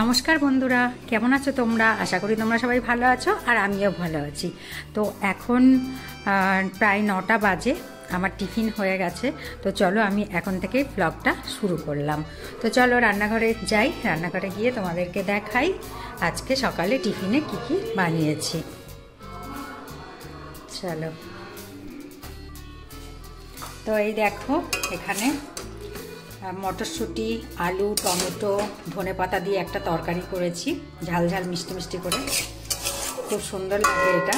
নমস্কার বন্ধুরা, কেমন আছো তোমরা? আশা করি তোমরা সবাই ভালো আছো আর আমিও ভালো আছি। তো এখন প্রায় 9টা বাজে, আমার টিফিন হয়ে গেছে। তো চলো আমি এখন থেকে ব্লগটা শুরু করলাম। তো চলো রান্নাঘরে যাই, রান্নাঘরে গিয়ে তোমাদেরকে দেখাই আজকে সকালে টিফিনে কি কি বানিয়েছি। চলো, তো এই দেখো এখানে মটরশুঁটি, আলু, টমেটো, ধনেপাতা দিয়ে একটা তরকারি করেছি, ঝাল ঝাল মিষ্টি মিষ্টি করে। খুব সুন্দর লাগে এটা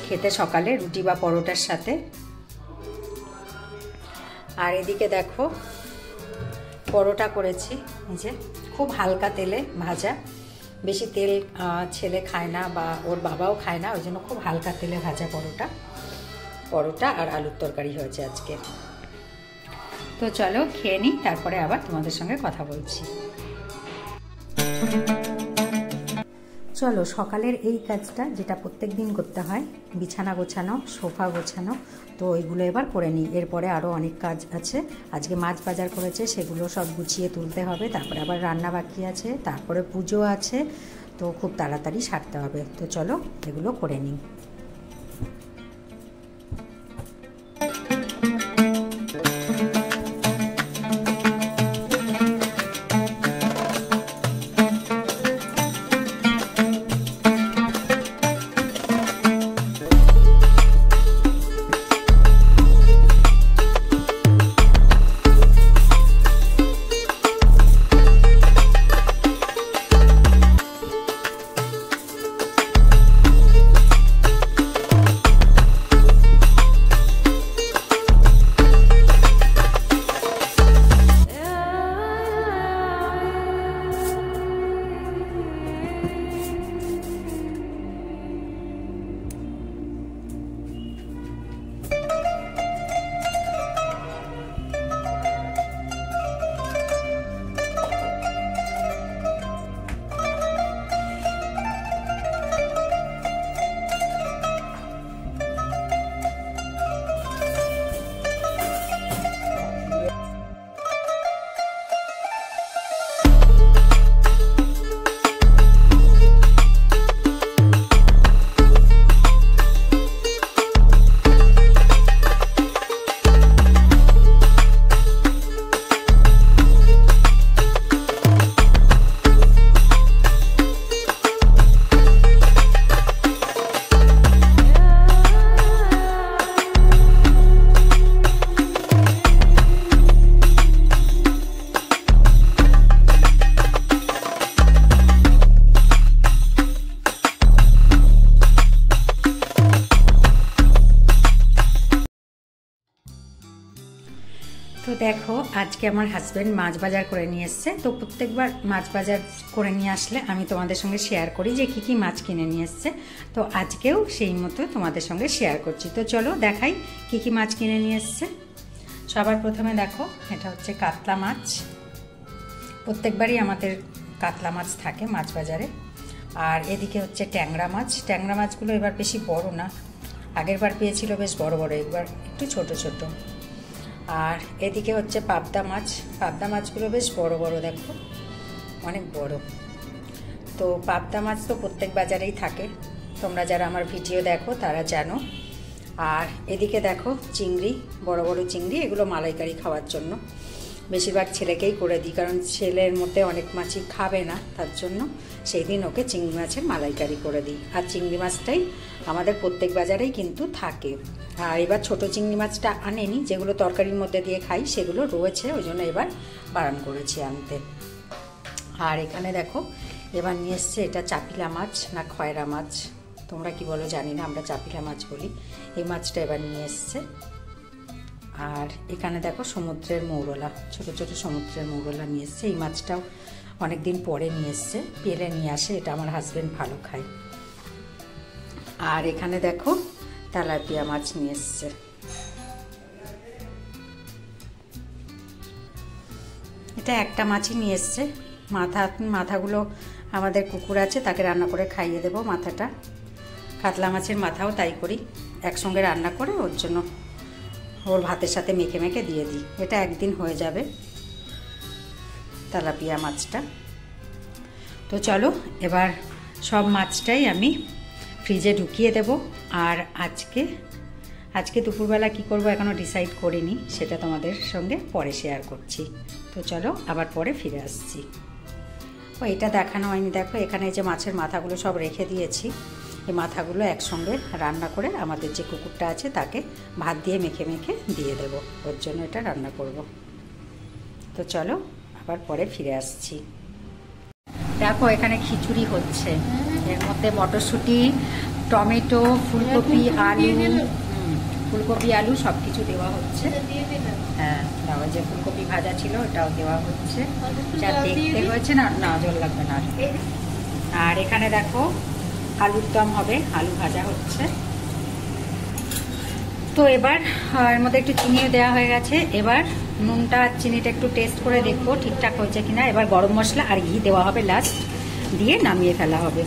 খেতে সকালে রুটি বা পরোটার সাথে। আর এদিকে দেখো পরোটা করেছি, যে খুব হালকা তেলে ভাজা, বেশি তেল ছেলে খায় না বা ওর বাবাও খায় না, ওই জন্য খুব হালকা তেলে ভাজা পরোটা আর আলুর তরকারি হয়েছে আজকে। তো চলো খেয়ে নিই, তারপরে আবার তোমাদের সঙ্গে কথা বলছি। চলো সকালের এই কাজটা যেটা প্রত্যেক দিন করতে হয়, বিছানা গোছানো, সোফা গোছানো, তো এইগুলো এবার করে নিই। এরপরে আরও অনেক কাজ আছে। আজকে মাছ বাজার করেছে, সেগুলো সব গুছিয়ে তুলতে হবে। তারপরে আবার রান্না বাকি আছে, তারপরে পুজো আছে, তো খুব তাড়াতাড়ি সারতে হবে। তো চলো এগুলো করে নিই। তো দেখো আজকে আমার হাজব্যান্ড মাছ বাজার করে নিয়ে এসছে। তো প্রত্যেকবার মাছ বাজার করে নিয়ে আসলে আমি তোমাদের সঙ্গে শেয়ার করি যে কি কি মাছ কিনে নিয়ে এসছে। তো আজকেও সেই মতো তোমাদের সঙ্গে শেয়ার করছি। তো চলো দেখাই কি কি মাছ কিনে নিয়ে এসছে। সবার প্রথমে দেখো, এটা হচ্ছে কাতলা মাছ। প্রত্যেকবারই আমাদের কাতলা মাছ থাকে মাছ বাজারে। আর এদিকে হচ্ছে ট্যাংরা মাছ। ট্যাংরা মাছগুলো এবার বেশি বড় না, আগের বার পেয়েছিল বেশ বড় বড়, এবার একটু ছোট ছোট। আর এদিকে হচ্ছে পাবদা মাছ। পাবদা মাছগুলো বেশ বড় বড়, দেখো অনেক বড়। তো পাবদা মাছ তো প্রত্যেক বাজারেই থাকে, তোমরা যারা আমার ভিডিও দেখো তারা জানো। আর এদিকে দেখো চিংড়ি, বড় বড় চিংড়ি, এগুলো মালাইকারি খাওয়ার জন্য বেশিরভাগ ছেলেকেই করে দিই, কারণ ছেলের মধ্যে অনেক মাছই খাবে না, তার জন্য সেই দিন ওকে চিংড়ি মাছের মালাইকারি করে দিই। আর চিংড়ি মাছটাই আমাদের প্রত্যেক বাজারেই কিন্তু থাকে। আর এবার ছোটো চিংড়ি মাছটা আনেনি, যেগুলো তরকারির মধ্যে দিয়ে খাই সেগুলো রয়েছে, ওই জন্য এবার বারণ করেছি আনতে। আর এখানে দেখো এবার নিয়ে এসছে, এটা চাপিলা মাছ না খয়রা মাছ, তোমরা কি বলো জানি না, আমরা চাপিলা মাছ বলি। এই মাছটা এবার নিয়ে এসছে। আর এখানে দেখো সমুদ্রের মৌরলা, ছোট ছোট সমুদ্রের মৌরলা নিয়ে এসছে। এই মাছটাও অনেক দিন পরে নিয়ে এসছে, পেলে নিয়ে আসে, এটা আমার হাজব্যান্ড ভালো খায়। আর এখানে দেখো তেলাপিয়া মাছ নিয়ে এসছে। এটা একটা মাছই নিয়ে এসছে। মাথাগুলো আমাদের কুকুর আছে, তাকে রান্না করে খাইয়ে দেবো মাথাটা। কাতলা মাছের মাথাও তাই করি, একসঙ্গে রান্না করে ওর জন্য ওর ভাতের সাথে মেখে মেখে দিয়ে দিই। এটা একদিন হয়ে যাবে তেলাপিয়া মাছটা। তো চলো এবার সব মাছটাই আমি ফ্রিজে ঢুকিয়ে দেব। আর আজকে দুপুরবেলা কি করব এখনও ডিসাইড করিনি, সেটা তোমাদের সঙ্গে পরে শেয়ার করছি। তো চলো আবার পরে ফিরে আসছি। ও এটা দেখানো হয়নি, দেখো এখানে যে মাছের মাথাগুলো সব রেখে দিয়েছি। এই মাথাগুলো একসঙ্গে রান্না করে আমাদের যে কুকুরটা আছে তাকে ভাত দিয়ে মেখে মেখে দিয়ে দেব, ওর জন্য এটা রান্না করব। তো চলো আবার পরে ফিরে আসছি। দেখো এখানে খিচুড়ি হচ্ছে, এর মধ্যে মটরশুঁটি, টমেটো, ফুলকপি, আলু সব কিছু দেওয়া হচ্ছে। হ্যাঁ তারপর যে ফুলকপি ভাজা ছিল ওটাও দেওয়া হচ্ছে, যা দেখতে হয়েছে না জল লাগবে না। আর এখানে দেখো আলুর দম হবে, আলু ভাজা হচ্ছে। তো এবার এর মধ্যে একটু চিনিও দেওয়া হয়ে গেছে। এবার নুনটা চিনিটা একটু টেস্ট করে দেখবো ঠিকঠাক হয়েছে কিনা। এবার গরম মশলা আর ঘি দেওয়া হবে লাস্ট, দিয়ে নামিয়ে ফেলা হবে।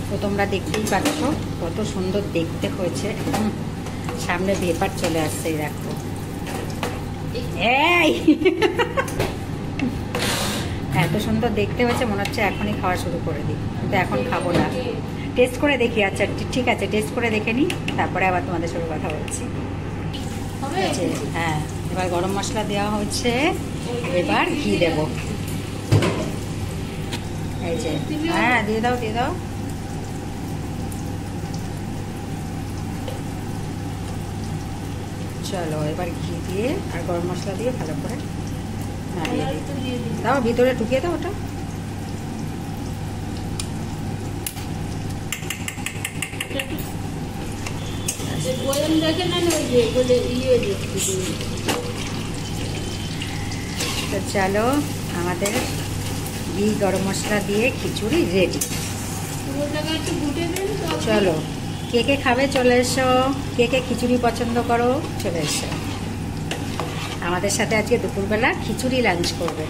তো তোমরা দেখতেই পাচ্ছ কত সুন্দর দেখতে হয়েছে, একদম সামনে ভেপার চলে আসছে। দেখো এই এত সুন্দর দেখতে হয়েছে, মনে হচ্ছে এখনই খাওয়া শুরু করে দিই, কিন্তু এখন খাবো না, টেস্ট করে দেখি। আচ্ছা ঠিক আছে, টেস্ট করে দেখে নিই, তারপরে আবার তোমাদের সঙ্গে কথা বলছি। হ্যাঁ এবার গরম মশলা দেওয়া হচ্ছে, এবার ঘি দেব। এই যে হ্যাঁ দিয়ে দাও। চলো এবার ঘি দিয়ে আর গরম মশলা দিয়ে ভালো করে নাড়িয়ে দাও, ভিতরে ঢুকিয়ে দাও ওটা। তো চলো আমাদের ঘি গরম মশলা দিয়ে খিচুড়ি রেডি। চলো কে কে খাবে চলে এসো, কে কে খিচুড়ি পছন্দ করো চলে এসো, আমাদের সাথে আজকে দুপুরবেলা খিচুড়ি লাঞ্চ করবে।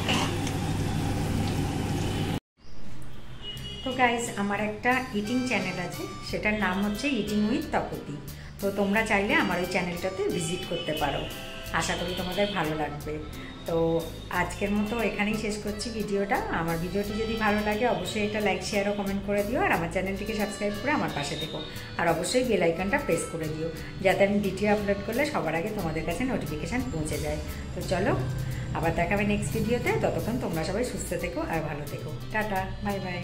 তো গাইজ আমার একটা ইটিং চ্যানেল আছে, সেটার নাম হচ্ছে ইটিং উইথ তপতি। তো তোমরা চাইলে আমার ওই চ্যানেলটাতে ভিজিট করতে পারো, আশা করি তোমাদের ভালো লাগবে। তো আজকের মতো এখানেই শেষ করছি ভিডিওটা। আমার ভিডিওটি যদি ভালো লাগে অবশ্যই এটা লাইক শেয়ার ও কমেন্ট করে দিও, আর আমার চ্যানেলটিকে সাবস্ক্রাইব করে আমার পাশে থেকো, আর অবশ্যই বেল আইকনটা প্রেস করে দিও, যাতে আমি ভিডিও আপলোড করলে সবার আগে তোমাদের কাছে নোটিফিকেশান পৌঁছে যায়। তো চলো আবার দেখাবে নেক্সট ভিডিওতে, ততক্ষণ তোমরা সবাই সুস্থ থেকো আর ভালো থেকো। Tata, bye bye.